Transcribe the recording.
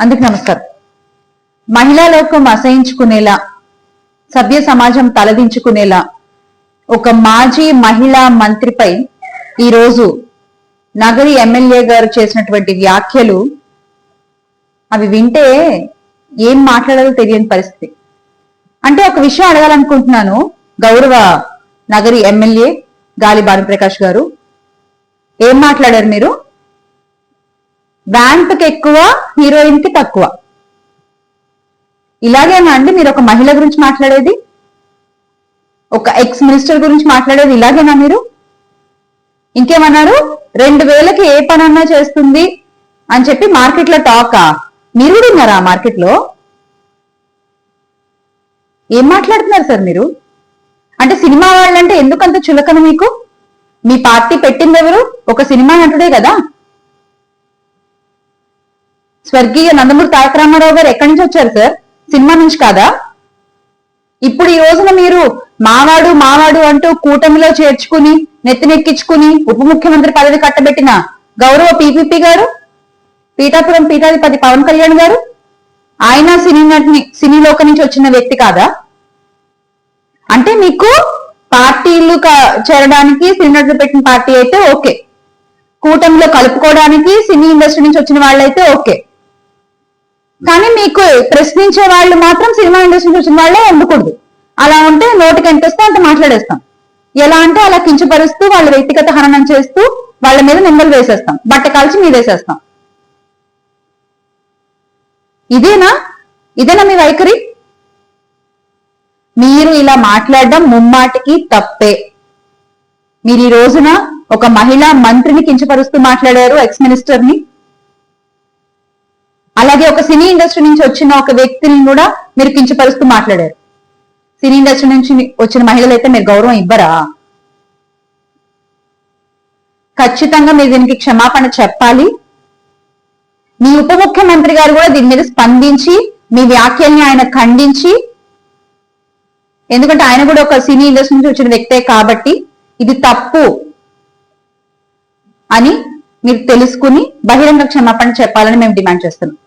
అందుకు నమస్కారం. మహిళా లోకం అసహించుకునేలా, సభ్య సమాజం తలదించుకునేలా ఒక మాజీ మహిళా మంత్రిపై ఈరోజు నగరి ఎమ్మెల్యే గారు చేసినటువంటి వ్యాఖ్యలు అవి వింటే ఏం మాట్లాడాలో తెలియని పరిస్థితి. అంటే ఒక విషయం అడగాలనుకుంటున్నాను. గౌరవ నగరి ఎమ్మెల్యే గాలి భానుప్రకాష్ గారు, ఏం మాట్లాడారు మీరు? బ్యాంకుకి ఎక్కువ, హీరోయిన్ కి తక్కువ. ఇలాగేనా అండి మీరు ఒక మహిళ గురించి మాట్లాడేది? ఒక ఎక్స్ మినిస్టర్ గురించి మాట్లాడేది ఇలాగేనా మీరు? ఇంకేమన్నారు? 2000కి ఏ పనన్నా చేస్తుంది అని చెప్పి మార్కెట్ లో టాకా? మీరు కూడా ఉన్నారా ఆ మార్కెట్ లో? ఏం మాట్లాడుతున్నారు సార్ మీరు? అంటే సినిమా వాళ్ళంటే ఎందుకంత చులకన మీకు? మీ పార్టీ పెట్టింది ఎవరు? ఒక సినిమా నటుడే కదా. స్వర్గీయ నందమూరి తారక రామారావు గారు ఎక్కడి నుంచి వచ్చారు సార్? సినిమా నుంచి కాదా? ఇప్పుడు ఈ రోజున మీరు మావాడు మావాడు అంటూ కూటమిలో చేర్చుకుని నెత్తినెక్కించుకుని ఉప ముఖ్యమంత్రి పదవి కట్టబెట్టిన గౌరవ పిపిపి గారు, పీఠాపురం పీఠాధిపతి పవన్ కళ్యాణ్ గారు, ఆయన సినీ లోకం నుంచి వచ్చిన వ్యక్తి కాదా? అంటే మీకు పార్టీలు చేరడానికి సినీ నటులు పెట్టిన పార్టీ అయితే ఓకే, కూటమిలో కలుపుకోవడానికి సినీ ఇండస్ట్రీ నుంచి వచ్చిన వాళ్ళైతే ఓకే, కానీ మీకు ప్రశ్నించే వాళ్ళు మాత్రం సినిమా ఇండస్ట్రీ నుంచి వచ్చిన వాళ్ళే ఉండకూడదు. అలా ఉంటే నోటికి ఎంత వస్తే అంత మాట్లాడేస్తాం. ఎలా అంటే అలా కించపరుస్తూ వాళ్ళ వ్యక్తిగత హననం చేస్తూ వాళ్ళ మీద నిందలు వేసేస్తాం, బట్ట కాల్చి మీదేసేస్తాం. ఇదేనా మీ వైఖరి? మీరు ఇలా మాట్లాడడం ముమ్మాటికి తప్పే. మీరు ఈ రోజున ఒక మహిళా మంత్రిని కించపరుస్తూ మాట్లాడారు, ఎక్స్ మినిస్టర్ ని. అలాగే ఒక సినీ ఇండస్ట్రీ నుంచి వచ్చిన ఒక వ్యక్తిని కూడా మీరు కించపరుస్తూ మాట్లాడారు. సినీ ఇండస్ట్రీ నుంచి వచ్చిన మహిళలైతే మీరు గౌరవం ఇవ్వరా? ఖచ్చితంగా మీరు దీనికి క్షమాపణ చెప్పాలి. మీ ఉప ముఖ్యమంత్రి గారు కూడా దీని మీద స్పందించి మీ వ్యాఖ్యల్ని ఆయన ఖండించి, ఎందుకంటే ఆయన కూడా ఒక సినీ ఇండస్ట్రీ నుంచి వచ్చిన వ్యక్తే కాబట్టి ఇది తప్పు అని మీరు తెలుసుకుని బహిరంగ క్షమాపణ చెప్పాలని మేము డిమాండ్ చేస్తున్నాం.